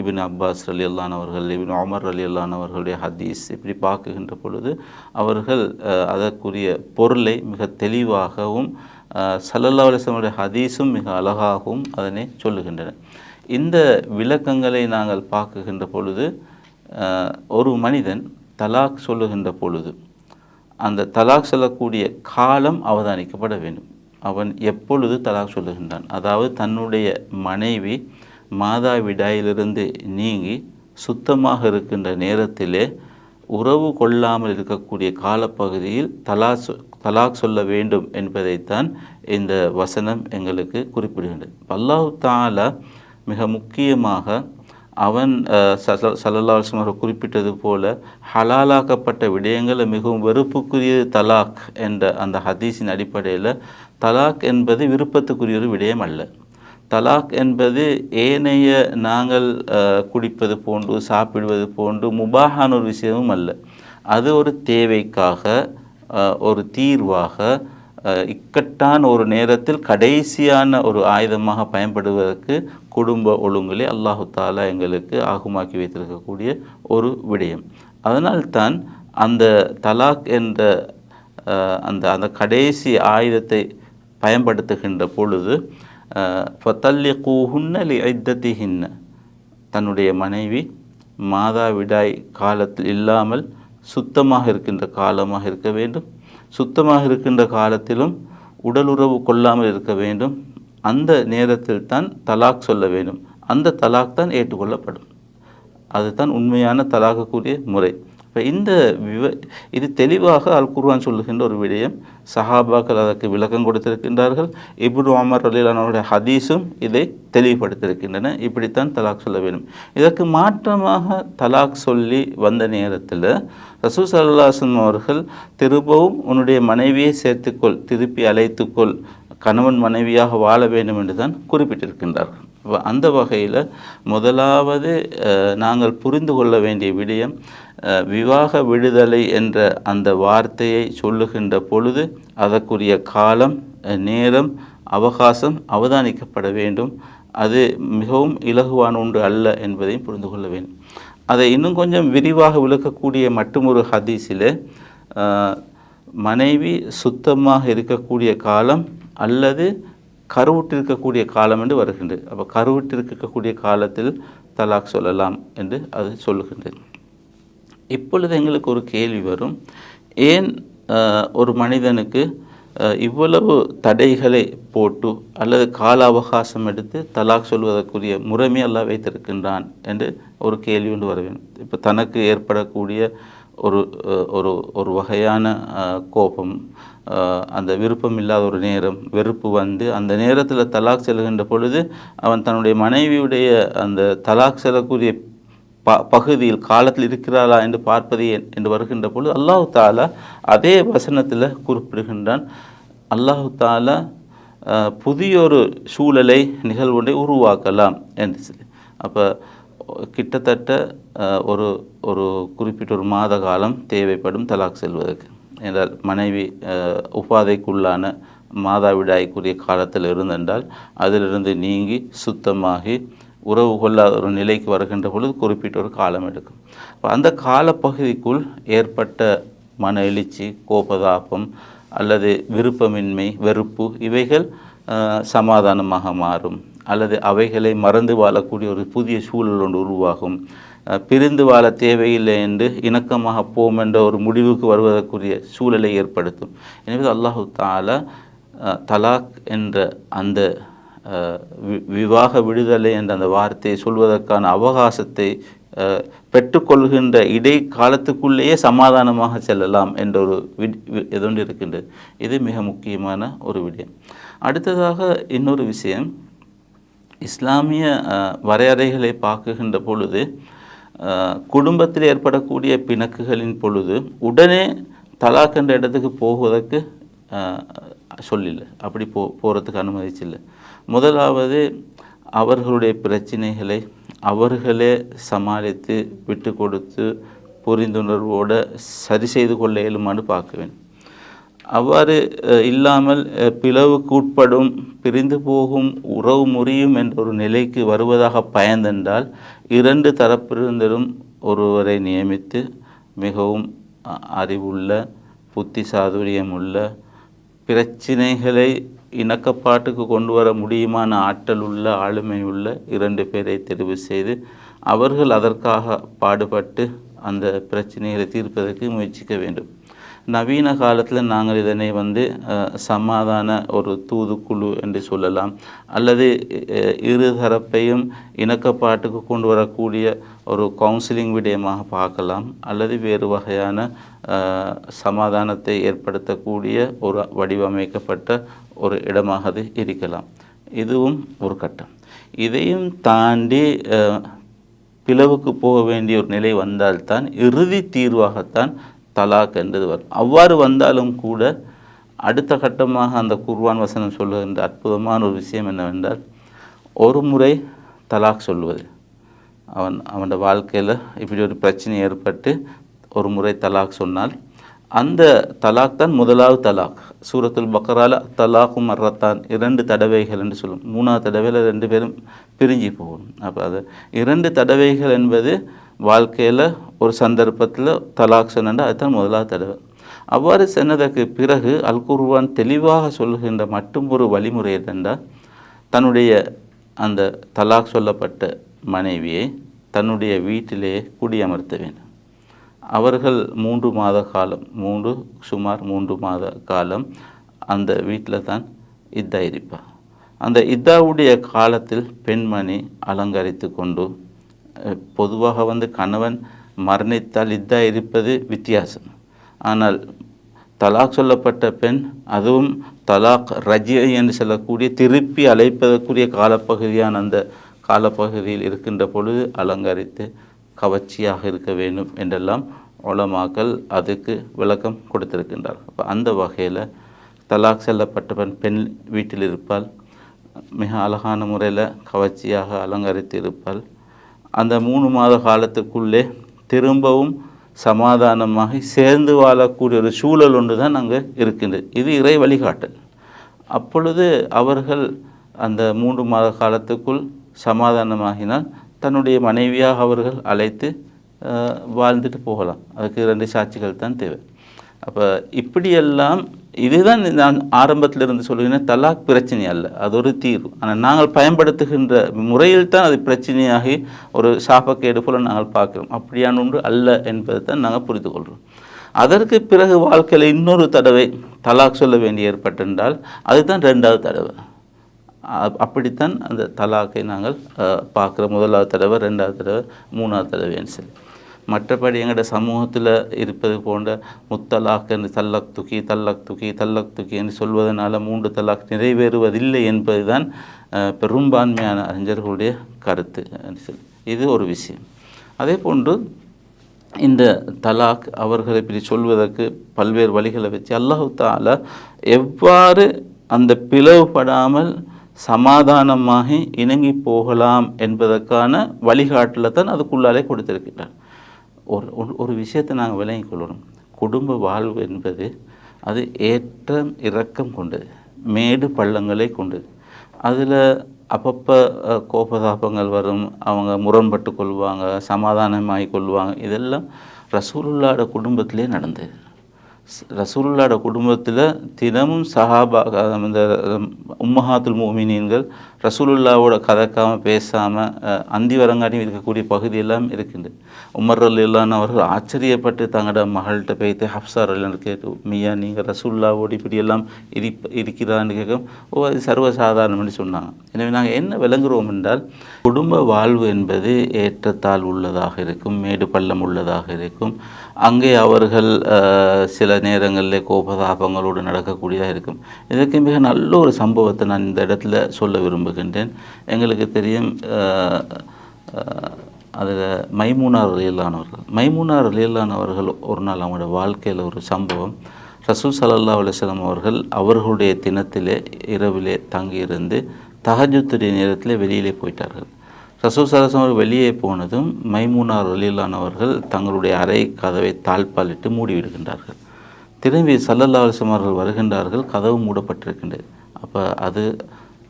இப்னு அப்பாஸ் ரலியல்லாஹு அவர்கள், இப்னு உமர் ரலியல்லாஹு அவர்களுடைய ஹதீஸ் இப்படி பார்க்குகின்ற பொழுது அவர்கள் அதற்குரிய பொருளை மிக தெளிவாகவும் ஸல்லல்லாஹு அலைஹி வஸல்லம் ஹதீஸும் மிக அழகாகவும் அதனை சொல்லுகின்றன. இந்த விளக்கங்களை நாங்கள் பார்க்குகின்ற பொழுது ஒரு மனிதன் தலாக் சொல்லுகின்ற பொழுது அந்த தலாக் சொல்லக்கூடிய காலம் அவதானிக்கப்பட வேண்டும். அவன் எப்பொழுது தலாக் சொல்லுகின்றான், அதாவது தன்னுடைய மனைவி மாதாவிடாயிலிருந்து நீங்கி சுத்தமாக இருக்கின்ற நேரத்திலே உறவு கொள்ளாமல் இருக்கக்கூடிய காலப்பகுதியில் தலாக் சொல்ல வேண்டும் என்பதைத்தான் இந்த வசனம் எங்களுக்கு குறிப்பிடுகின்றது. அல்லாஹ் தஆலா மிக முக்கியமாக அவன் ஸல்லல்லாஹு அலைஹி வஸல்லம் குறிப்பிட்டது போல ஹலாலாக்கப்பட்ட விடயங்களை மிகவும் வெறுப்புக்குரியது தலாக் என்ற அந்த ஹதீஸின் அடிப்படையில் தலாக் என்பது விருப்பத்துக்குரிய ஒரு விடயம் அல்ல. தலாக் என்பது ஏனைய நாங்கள் குடிப்பது போன்று சாப்பிடுவது போன்று முபாஹான ஒரு விஷயமும் அல்ல. அது ஒரு தேவைக்காக, ஒரு தீர்வாக, இக்கட்டான ஒரு நேரத்தில் கடைசியான ஒரு ஆயுதமாக பயன்படுவதற்கு குடும்ப ஒழுங்குகளை அல்லாஹு தாலா எங்களுக்கு ஆகுமாக்கி வைத்திருக்கக்கூடிய ஒரு விடயம். அதனால்தான் அந்த தலாக் என்ற அந்த கடைசி ஆயுதத்தை பயன்படுத்துகின்ற பொழுது ஃபதல்லிகூஹுன்ன லிஇத்தத்திஹின்ன, தன்னுடைய மனைவி மாதாவிடாய் காலத்தில் இல்லாமல் சுத்தமாக இருக்கின்ற காலமாக இருக்க வேண்டும். சுத்தமாக இருக்கின்ற காலத்திலும் உடலுறவு கொள்ளாமல் இருக்க வேண்டும். அந்த நேரத்தில் தான் தலாக் சொல்ல வேண்டும். அந்த தலாக் தான் ஏற்றுக்கொள்ளப்படும். அதுதான் உண்மையான தலாக்குரிய முறை. இப்போ இது தெளிவாக அல் குர்ஆன் சொல்லுகின்ற ஒரு விடயம். சஹாபாக்கள் அதற்கு விளக்கம் கொடுத்திருக்கின்றார்கள். இப்னு உமர் ரலியல்லாஹு அவருடைய ஹதீஸும் இதை தெளிவுபடுத்தியிருக்கின்றன. இப்படித்தான் தலாக் சொல்ல வேண்டும். இதற்கு மாற்றமாக தலாக் சொல்லி வந்த நேரத்தில் ரசூல் ஸல்லல்லாஹு அலைஹி வஸல்லம் அவர்கள் திரும்பவும் உன்னுடைய மனைவியை சேர்த்துக்கொள், திருப்பி அழைத்துக்கொள், கணவன் மனைவியாக வாழ வேண்டும் என்று தான் குறிப்பிட்டிருக்கின்றார்கள். அந்த வகையில் முதலாவது நாங்கள் புரிந்து கொள்ள வேண்டிய விடயம், விவாக விடுதலை என்ற அந்த வார்த்தையை சொல்லுகின்ற பொழுது அதற்குரிய காலம், நேரம், அவகாசம் அவதானிக்கப்பட வேண்டும். அது மிகவும் இலகுவான ஒன்று அல்ல என்பதையும் புரிந்து கொள்ள வேண்டும். அதை இன்னும் கொஞ்சம் விரிவாக விளக்கக்கூடிய மற்றொரு ஹதீஸில் மனைவி சுத்தமாக இருக்கக்கூடிய காலம் அல்லது கருவுற்றிருக்கக்கூடிய காலம் என்று வருகின்றது. அப்போ கருவுற்றிருக்கக்கூடிய காலத்தில் தலாக் சொல்லலாம் என்று அது சொல்லுகின்றது. இப்பொழுது எங்களுக்கு ஒரு கேள்வி வரும், ஏன் ஒரு மனிதனுக்கு இவ்வளவு தடைகளை போட்டு அல்லது கால அவகாசம் எடுத்து தலாக் சொல்வதற்குரிய முறைமை அல்லாஹ் வைத்திருக்கின்றான் என்று ஒரு கேள்வி ஒன்று வர வேண்டும். இப்போ தனக்கு ஏற்படக்கூடிய ஒரு வகையான கோபம், அந்த விருப்பம் இல்லாத ஒரு நேரம், வெறுப்பு வந்து அந்த நேரத்தில் தலாக் செல்கின்ற பொழுது அவன் தன்னுடைய மனைவியுடைய அந்த தலாக் செல்லக்கூடிய பகுதியில் காலத்தில் இருக்கிறாளா என்று பார்ப்பது என்று வருகின்ற பொழுது அல்லாஹு தாலா அதே வசனத்தில் குறிப்பிடுகின்றான். அல்லாஹு தாலா புதியொரு சூழலை நிகழ்வுண்டை உருவாக்கலாம் என்று சொல்லி. அப்போ கிட்டத்தட்ட ஒரு குறிப்பிட்ட ஒரு மாத காலம் தேவைப்படும் தலாக் செல்வதற்கு. என்றால் மனைவி உபாதைக்குள்ளான மாதாவிடாய்க்குரிய காலத்தில் இருந்தென்றால் அதிலிருந்து நீங்கி சுத்தமாகி உறவு கொள்ளாத ஒரு நிலைக்கு வருகின்ற பொழுது குறிப்பிட்ட ஒரு காலம் எடுக்கும். அந்த காலப்பகுதிக்குள் ஏற்பட்ட மன எழுச்சி, கோபதாபம் அல்லது விருப்பமின்மை, வெறுப்பு இவைகள் சமாதானமாக மாறும். அல்லது அவைகளை மறந்து வாழக்கூடிய ஒரு புதிய சூழல் ஒன்று உருவாகும். பிரிந்து வாழ தேவையில்லை என்று இணக்கமாக போம் என்ற ஒரு முடிவுக்கு வருவதற்குரிய சூழலை ஏற்படுத்தும். எனவே அல்லாஹு தஆலா தலாக் என்ற அந்த விவாக விடுதலை என்ற அந்த வார்த்தையை சொல்வதற்கான அவகாசத்தை பெற்றுக்கொள்கின்ற இடைக்காலத்துக்குள்ளேயே சமாதானமாக செல்லலாம் என்ற ஒரு எதொன்று இருக்கின்றது. இது மிக முக்கியமான ஒரு விடயம். அடுத்ததாக இன்னொரு விஷயம், இஸ்லாமிய வரையறைகளை பார்க்குகின்ற பொழுது குடும்பத்தில் ஏற்படக்கூடிய பிணக்குகளின் பொழுது உடனே தலாக் என்ற இடத்துக்கு போவதற்கு சொல்லில்லை, அப்படி போகிறதுக்கு அனுமதிச்சில்லை. முதலாவது அவர்களுடைய பிரச்சனைகளை அவர்களே சமாளித்து விட்டு கொடுத்து புரிந்துணர்வோடு சரி செய்து கொள்ள இயலுமான்னு பார்க்க வேண்டும். அவ்வாறு இல்லாமல் பிளவுக்கு உட்படும் பிரிந்து போகும் உறவு முறியும் என்ற ஒரு நிலைக்கு வருவதாக பயந்தென்றால் இரண்டு தரப்பிலிருந்தும் ஒருவரை நியமித்து மிகவும் அறிவுள்ள, புத்தி சாதுரியமுள்ள, பிரச்சினைகளை இணக்கப்பாட்டுக்கு கொண்டு வர முடியுமான ஆற்றல் உள்ள, ஆளுமை உள்ள 2 பேரை தெரிவு செய்து அவர்கள் அதற்காக பாடுபட்டு அந்த பிரச்சனைகளை தீர்ப்பதற்கு முயற்சிக்க வேண்டும். நவீன காலத்தில் நாங்கள் இதனை சமாதான ஒரு தூதுக்குழு என்று சொல்லலாம், அல்லது இரு தரப்பையும் இணக்கப்பாட்டுக்கு கொண்டு வரக்கூடிய ஒரு கவுன்சிலிங் விடயமாக பார்க்கலாம், அல்லது வேறு வகையான சமாதானத்தை ஏற்படுத்தக்கூடிய ஒரு வடிவமைக்கப்பட்ட ஒரு இடமாக அது இருக்கலாம். இதுவும் ஒரு கட்டம். இதையும் தாண்டி பிளவுக்கு போக வேண்டிய ஒரு நிலை வந்தால்தான் இறுதி தீர்வாகத்தான் தலாக் என்றது வரும். அவ்வாறு வந்தாலும் கூட அடுத்த கட்டமாக அந்த குர்ஆன் வசனம் சொல்லுகின்ற அற்புதமான ஒரு விஷயம் என்னவென்றால், ஒரு முறை தலாக் சொல்வது. அவனோட வாழ்க்கையில் இப்படி ஒரு பிரச்சனை ஏற்பட்டு ஒரு முறை தலாக் சொன்னால் அந்த தலாக் தான் முதலாவது தலாக். சூரத்துல் பக்ரால தலாக்கு மர்ரத்தான், 2 தடவைகள் என்று சொல்லும். 3ஆவது தடவையில் 2 பேரும் பிரிஞ்சு போகணும். அப்போ அது 2 தடவைகள் என்பது வாழ்க்கையில் ஒரு சந்தர்ப்பத்தில் தலாக் சொன்னால் அதுதான் முதலாவது தடவை. அவ்வாறு சொன்னதற்கு பிறகு அல் குர்ஆன் தெளிவாக சொல்லுகின்ற மட்டும் ஒரு வழிமுறை என்னென்றால், தன்னுடைய அந்த தலாக் சொல்லப்பட்ட மனைவியை தன்னுடைய வீட்டிலேயே குடியமர்த்த வேண்டும். அவர்கள் 3 மாத காலம், சுமார் 3 மாத காலம் அந்த வீட்டில் தான் இத்தா இருப்பார். அந்த இத்தாவுடைய காலத்தில் பெண்மணி அலங்கரித்து கொண்டு, பொதுவாக கணவன் மரணித்தால் இத்தா இருப்பது வித்தியாசம். ஆனால் தலாக் சொல்லப்பட்ட பெண், அதுவும் தலாக் ரஜியை என்று சொல்லக்கூடிய திருப்பி அழைப்பதற்குரிய காலப்பகுதியான அந்த காலப்பகுதியில் இருக்கின்ற பொழுது அலங்கரித்து கவர்ச்சியாக இருக்க வேண்டும் என்றெல்லாம் உலமாக்கள் அதுக்கு விளக்கம் கொடுத்திருக்கின்றார். அப்போ அந்த வகையில் தலாக் செல்லப்பட்ட பெண் வீட்டில் இருப்பாள், மிக அழகான முறையில் கவர்ச்சியாக அலங்கரித்து இருப்பாள். அந்த 3 மாத காலத்துக்குள்ளே திரும்பவும் சமாதானமாக சேர்ந்து வாழக்கூடிய ஒரு சூழல் ஒன்று தான் அங்கே இருக்கின்றது. இது இறை வழிகாட்டல். அப்பொழுது அவர்கள் அந்த 3 மாத காலத்துக்குள் சமாதானமாகினால் தன்னுடைய மனைவியாக அவர்கள் அழைத்து வாழ்ந்துட்டு போகலாம். அதுக்கு 2 சாட்சிகள் தான் தேவை. அப்போ இப்படியெல்லாம் இதுதான் நான் ஆரம்பத்தில் இருந்து சொல்லுகிறேன், தலாக் பிரச்சனை அல்ல, அது ஒரு தீர்வு. ஆனால் நாங்கள் பயன்படுத்துகின்ற முறையில் தான் அது பிரச்சனையாகி ஒரு சாபக்கேடு போல நாங்கள் பார்க்கிறோம். அப்படியான ஒன்று அல்ல என்பதை தான் நாங்கள் புரிந்து கொள்கிறோம். அதற்கு பிறகு வாழ்க்கையில் இன்னொரு தடவை தலாக் சொல்ல வேண்டி ஏற்பட்டிருந்தால் அதுதான் 2வது தடவை. அப்படித்தான் அந்த தலாக்கை நாங்கள் பார்க்குற. 1வது தடவை, 2வது தடவை, 3வது தடவைன்னு சொல்லி. மற்றபடி எங்களோட சமூகத்தில் இருப்பது போன்ற முத்தலாக் என்று தல்லக் துக்கி என்று சொல்வதனால 3 தலாக் நிறைவேறுவதில்லை என்பது தான் பெரும்பான்மையான அறிஞர்களுடைய கருத்து. இது ஒரு விஷயம். அதே போன்று இந்த தலாக் அவர்களை இப்படி சொல்வதற்கு பல்வேறு வழிகளை வச்சு அல்லாஹ் தஆலா எவ்வாறு அந்த பிளவுபடாமல் சமாதானமாகி இணங்கி போகலாம் என்பதற்கான வழிகாட்டில் தான் அதுக்குள்ளாலே கொடுத்திருக்கிறார். ஒரு விஷயத்தை நாங்கள் விளங்கிக் கொள்ளணும். குடும்ப வாழ்வு என்பது அது ஏற்றம் இறக்கம் கொண்டது, மேடு பள்ளங்களை கொண்டது. அதில் அப்பப்போ கோபதாபங்கள் வரும், அவங்க முரண்பட்டு கொள்வாங்க, சமாதானமாகி கொள்வாங்க. இதெல்லாம் ரசூலுல்லாஹ்வோட குடும்பத்திலே நடந்தது. ரசூலுல்லாஹ்வோட குடும்பத்தில் தினமும் சஹாபா இந்த உம்மஹாத்துல் முஃமினீன்கள் ரசூலுல்லாஹ்வோட கதைக்காமல் பேசாமல் அந்தி வரங்காட்டியும் இருக்கக்கூடிய பகுதியெல்லாம் இருக்குது. உமர் ரலியல்லாஹு அன்ஹு அவர்கள் ஆச்சரியப்பட்டு தங்களோட மகள்கிட்ட போய்த்து ஹப்ஸா ரலியல்லாஹு கேட்டு, மியா நீங்கள் ரசூலுல்லாஹ்வோடு இப்படியெல்லாம் இருக்கிறான்னு கேட்கும். ஓ, அது சர்வசாதாரணம்னு சொன்னாங்க. எனவே நாங்கள் என்ன விளங்குகிறோம் என்றால், குடும்ப வாழ்வு என்பது ஏற்றத்தாழ் உள்ளதாக இருக்கும், மேடு பள்ளம் உள்ளதாக இருக்கும். அங்கே அவர்கள் சில நேரங்களில் கோபதாபங்களோடு நடக்கக்கூடியதாக இருக்கும். இதற்கு மிக நல்ல ஒரு சம்பவத்தை நான் இந்த இடத்துல சொல்ல விரும்புகின்றேன். எங்களுக்கு தெரியும், அதில் மைமூனா ரலியல்லாஹு அவர்கள் ஒரு நாள் அவங்களோட வாழ்க்கையில் ஒரு சம்பவம், ரசூல் ஸல்லல்லாஹு அலைஹி வஸல்லம் அவர்கள் அவர்களுடைய தினத்திலே இரவிலே தங்கியிருந்து தஹஜ்ஜுடைய நேரத்தில் வெளியிலே போயிட்டார்கள். ரசூல் ஸல்லல்லாஹு அலைஹி வஸல்லம் வெளியே போனதும் மைமூனா ரலியல்லாஹு அவர்கள் தங்களுடைய அறை கதவை தாழ்பாலிட்டு மூடிவிடுகின்றார்கள். திரும்பி ஸல்லல்லாஹு அலைஹி வஸல்லம் அவர்கள் வருகின்றார்கள், கதவு மூடப்பட்டிருக்கின்றது. அப்போ அது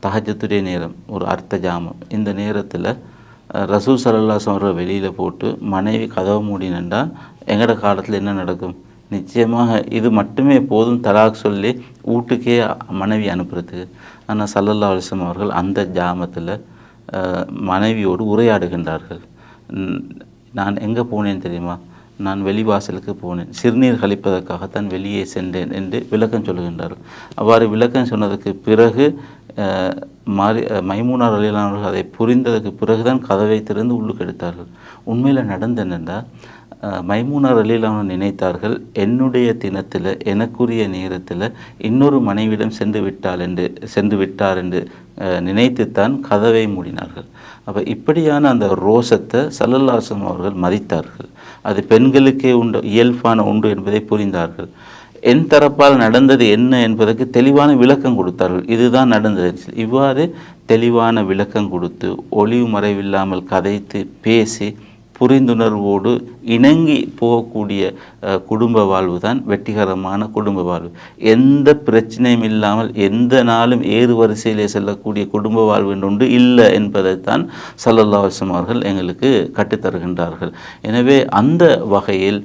தஹஜ்ஜுடைய நேரம், ஒரு அர்த்த ஜாமம். இந்த நேரத்தில் ரசூல் ஸல்லல்லாஹு அலைஹி வஸல்லம் அவர்கள் வெளியில் போட்டு மனைவி கதவு மூடினண்டா எங்களோட காலத்தில் என்ன நடக்கும்? நிச்சயமாக இது மட்டுமே போதும் தலாக் சொல்லி வீட்டுக்கே மனைவி அனுப்புறதுக்கு. ஆனால் ஸல்லல்லாஹு அலைஹி வஸல்லம் அவர்கள் அந்த ஜாமத்தில் மனைவியோடு உரையாடுகின்றார்கள். நான் எங்கே போனேன் தெரியுமா? நான் வெளிவாசலுக்கு போனேன், சிறுநீர் கழிப்பதற்காகத்தான் வெளியே சென்றேன் என்று விளக்கம் சொல்லுகின்றார்கள். அவ்வாறு விளக்கம் சொன்னதுக்கு பிறகு மைமூனா ரலியல்லாஹு அவர்கள் அதை புரிந்ததுக்கு பிறகுதான் கதவை திறந்து உள்ளுக்கு எடுத்தார்கள். உண்மையில் நடந்த என்னென்றால், மைமூனா ரலியல்லாஹு நினைத்தார்கள், என்னுடைய தினத்தில் எனக்குரிய நேரத்தில் இன்னொரு மனைவியிடம் சென்று விட்டார் என்று நினைத்துத்தான் கதவை மூடினார்கள். அப்போ இப்படியான அந்த ரோஷத்தை ஸல்லல்லாஹு அலைஹி வஸல்லம் அவர்கள் மதித்தார்கள். அது பெண்களுக்கே உண்டு, இயல்பான உண்டு என்பதை புரிந்தார்கள். என் தரப்பால் நடந்தது என்ன என்பதற்கு தெளிவான விளக்கம் கொடுத்தார்கள். இதுதான் நடந்தது. இவ்வாறு தெளிவான விளக்கம் கொடுத்து ஒளிவு மறைவில்லாமல் கதைத்து பேசி புரிந்துணர்வோடு இணங்கி போகக்கூடிய குடும்ப வாழ்வு தான் வெற்றிகரமான குடும்ப வாழ்வு. எந்த பிரச்சனையும் இல்லாமல் எந்த நாளும் ஏறு வரிசையிலே செல்லக்கூடிய குடும்ப வாழ்வு என்று இல்லை என்பதைத்தான் ஸல்லல்லாஹு அலைஹி வஸல்லம் அவர்கள் எங்களுக்கு கற்றுத்தருகின்றார்கள். எனவே அந்த வகையில்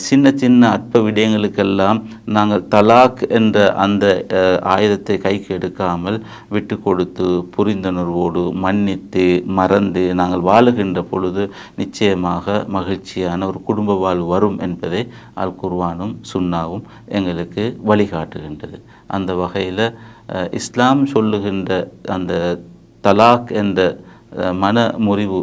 சின்ன சின்ன அற்ப விடயங்களுக்கெல்லாம் நாங்கள் தலாக் என்ற அந்த ஆயுதத்தை கைக்கு எடுக்காமல் விட்டு கொடுத்து புரிந்துணர்வோடு மன்னித்து மறந்து நாங்கள் வாழுகின்ற பொழுது நிச்சயமாக மகிழ்ச்சியான ஒரு குடும்ப வாழ்வு வரும் என்பதை அல் குர்ஆனும் சுன்னாவும் எங்களுக்கு வழிகாட்டுகின்றது. அந்த வகையில் இஸ்லாம் சொல்லுகின்ற அந்த தலாக் என்ற மன முறிவு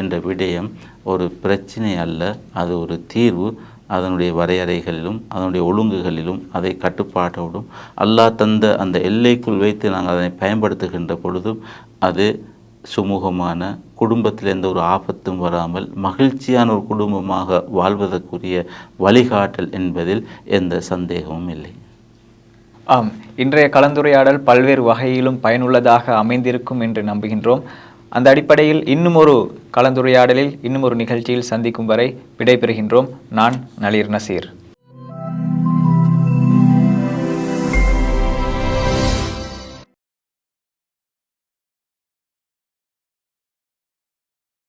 என்ற விடயம் ஒரு பிரச்சனை அல்ல, அது ஒரு தீர்வு. அதனுடைய வரையறைகளிலும் அதனுடைய ஒழுங்குகளிலும் அதை கட்டுப்பாட்டோடும் அல்லாஹ் தந்த அந்த எல்லைக்குள் வைத்து நாங்கள் அதனை பயன்படுத்துகின்ற பொழுதும் அது சுமூகமான குடும்பத்தில் எந்த ஒரு ஆபத்தும் வராமல் மகிழ்ச்சியான ஒரு குடும்பமாக வாழ்வதற்குரிய வழிகாட்டல் என்பதில் எந்த சந்தேகமும் இல்லை. ஆம், இன்றைய கலந்துரையாடல் பல்வேறு வகையிலும் பயனுள்ளதாக அமைந்திருக்கும் என்று நம்புகின்றோம். அந்த அடிப்படையில் இன்னும் ஒரு கலந்துரையாடலில் இன்னும் ஒரு நிகழ்ச்சியில் சந்திக்கும் வரை விடைபெறுகின்றோம். நான் நளீர் நசீர்.